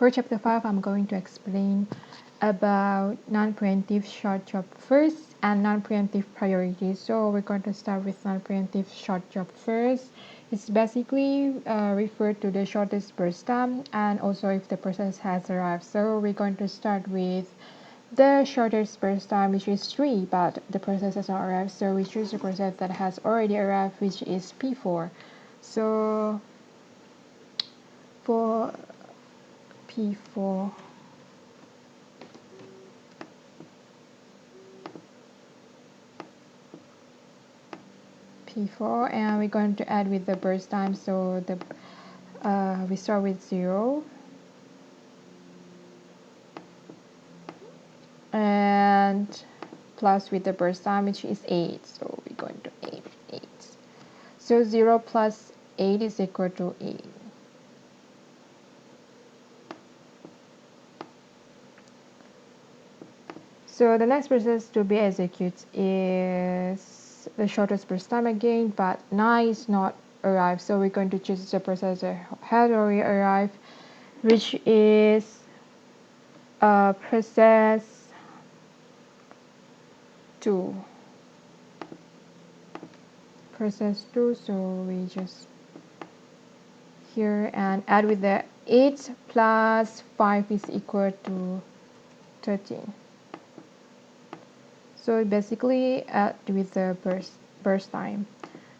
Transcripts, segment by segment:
For chapter 5, I'm going to explain about non-preemptive short job first and non-preemptive priority. So we're going to start with non-preemptive short job first. It's basically referred to the shortest burst time and also if the process has arrived. So we're going to start with the shortest burst time, which is 3, but the process has not arrived. So we choose the process that has already arrived, which is P4. So for P4, P4, and we're going to add with the burst time. So the we start with 0 and plus with the burst time, which is 8. So we're going to 8. So 0 plus 8 is equal to 8. So the next process to be executed is the shortest burst time again, but 9 is not arrived. So we're going to choose the process that has already arrived, which is process 2. Process 2, so we just here and add with the 8 plus 5 is equal to 13. So basically add with the burst time.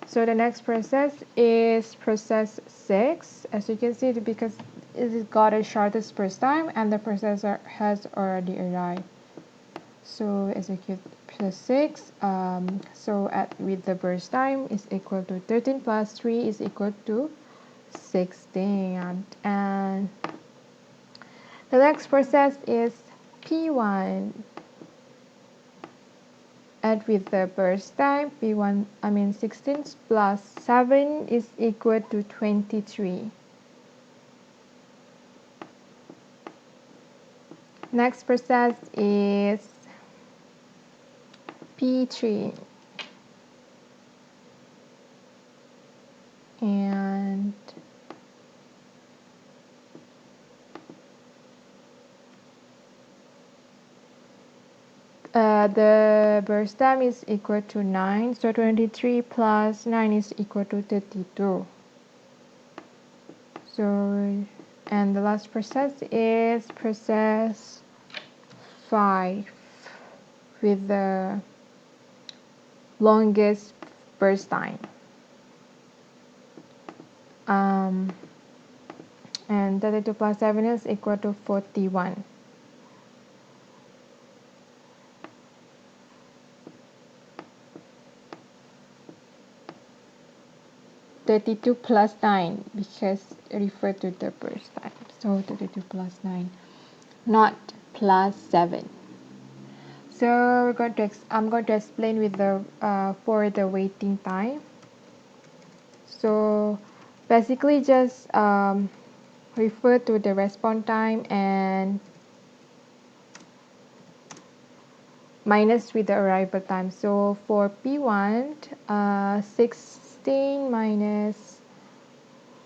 So the next process is process 6. As you can see, because it got a shortest burst time and the processor has already arrived. So execute process 6. So add with the burst time is equal to 13 plus 3 is equal to 16. And the next process is P1. Add with the burst time, P1, 16 plus 7 is equal to 23. Next process is P3. And the burst time is equal to 9. So 23 plus 9 is equal to 32. So, and the last process is process 5 with the longest burst time. And 32 plus 7 is equal to 41. 32 plus 9 because refer to the burst time. So 32 plus 9, not plus 7. So I'm going to explain with the for the waiting time. So basically just refer to the response time and minus with the arrival time. So for P1, 16 minus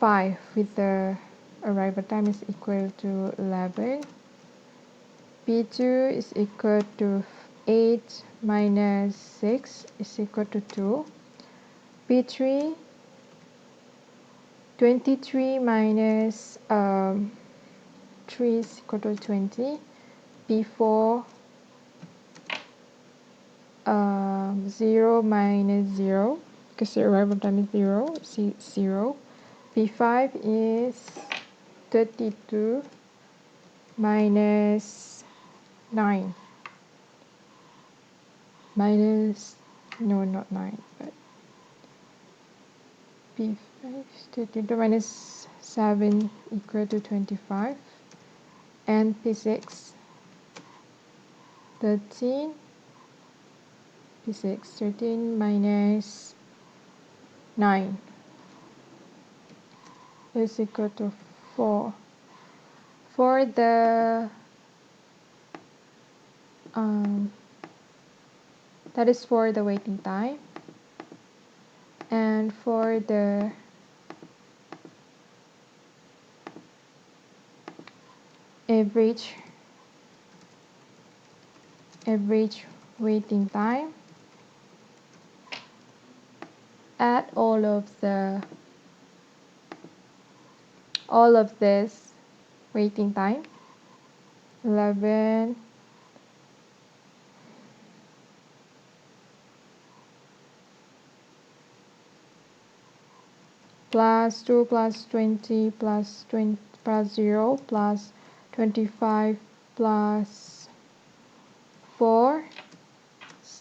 5 with the arrival time is equal to 11. P2 is equal to 8 minus 6 is equal to 2. P3, 23 minus 3 is equal to 20. P4, 0 minus 0 because the arrival time is 0. See 0. P5 is 32 minus 9. Minus, no, not 9, but P5 is 32 minus 7 equal to 25. And P6, 13. P6, 13 minus 9 is equal to 4. For the that is for the waiting time, and for the average waiting time, add all of this waiting time, 11 plus 2 plus 20 plus 20 plus 0 plus 25 plus 4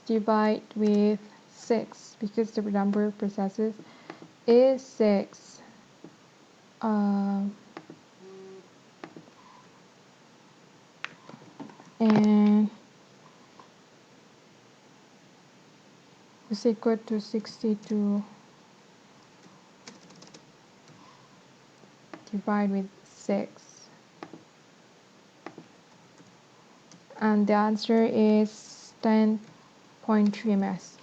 divide with 6 because the number of processes is 6. And is equal to 62 divide with 6, and the answer is 10.3 ms.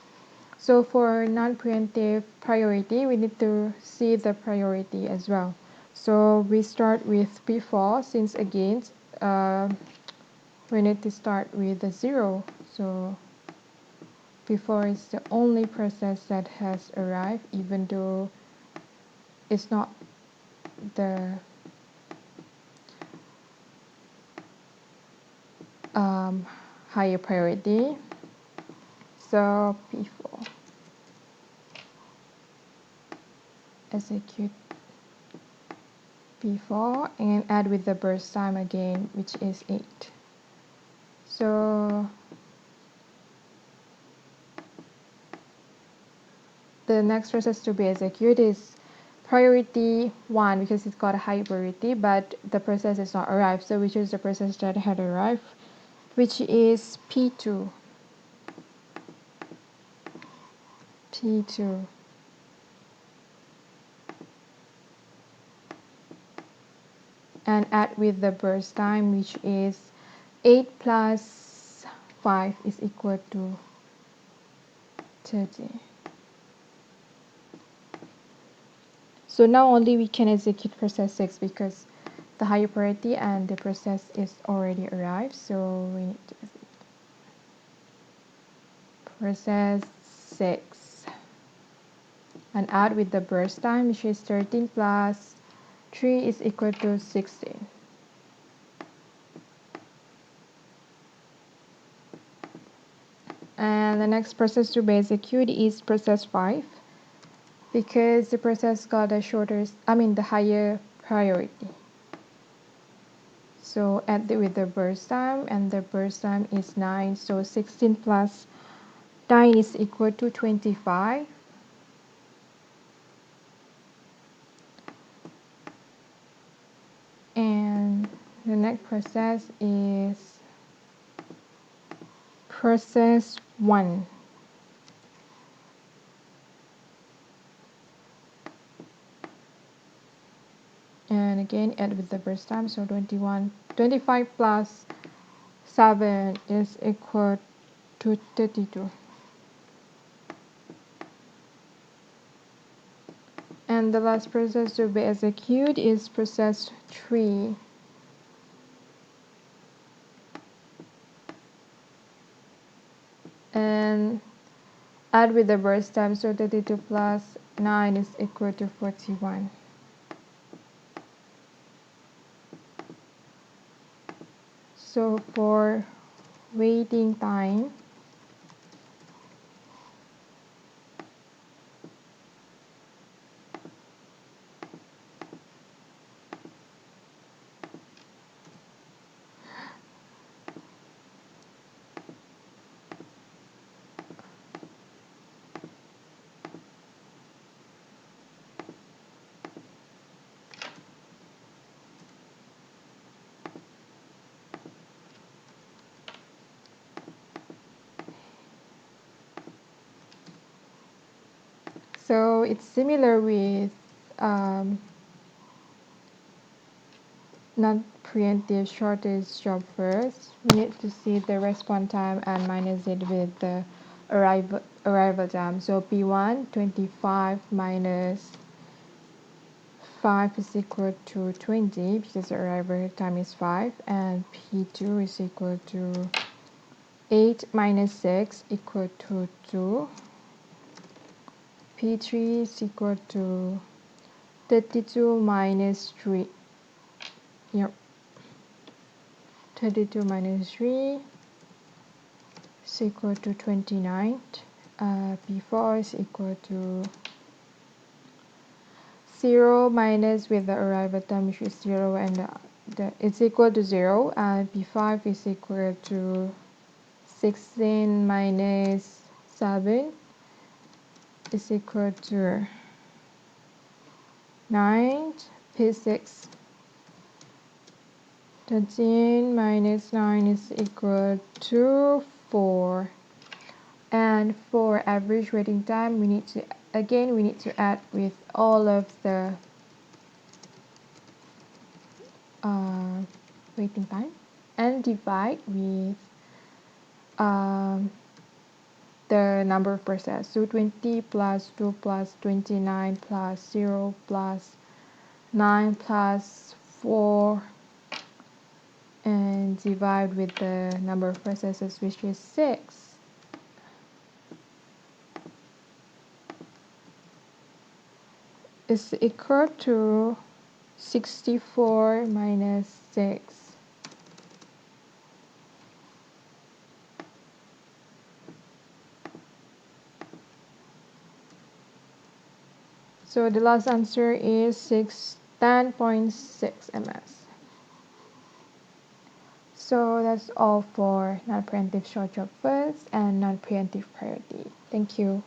So for non-preemptive priority, we need to see the priority as well. So we start with P4, since again we need to start with the 0. So P4 is the only process that has arrived, even though it's not the higher priority. So P4 execute P4 and add with the burst time again, which is 8. So the next process to be executed is priority 1 because it's got a high priority, but the process is not arrived, so we choose the process that had arrived, which is P2. And add with the burst time, which is 8 plus 5 is equal to 30. So now only we can execute process 6 because the higher priority and the process is already arrived. So we need to process 6 and add with the burst time, which is 13 plus 3 is equal to 16. And the next process to be executed is process 5 because the process got the higher priority. So add with the burst time, and the burst time is 9. So 16 plus 9 is equal to 25. And the next process is process 1. And again add with the burst time, so 25 plus 7 is equal to 32. And the last process to be executed is process 3. And add with the burst time, so 32 plus 9 is equal to 41. So for waiting time, so it's similar with non-preemptive shortest job first. We need to see the response time and minus it with the arrival time. So P1 25 minus P5 is equal to 20 because the arrival time is 5, and P2 is equal to 8 minus 6 equal to 2. P3 is equal to 32 minus 3. Yep. 32 minus 3 is equal to 29. P4 is equal to 0 minus with the arrival time, which is 0, and it's equal to 0. And P5 is equal to 16 minus 7 is equal to 9. P6, 13 minus 9 is equal to 4. And for average waiting time, we need to add with all of the waiting time and divide with the number of process. So 20 plus 2 plus 29 plus 0 plus 9 plus 4, and divide with the number of processes, which is 6. Is equal to 64 minus 6. So the last answer is 10.6 ms. So that's all for non-preemptive short job first and non-preemptive priority. Thank you.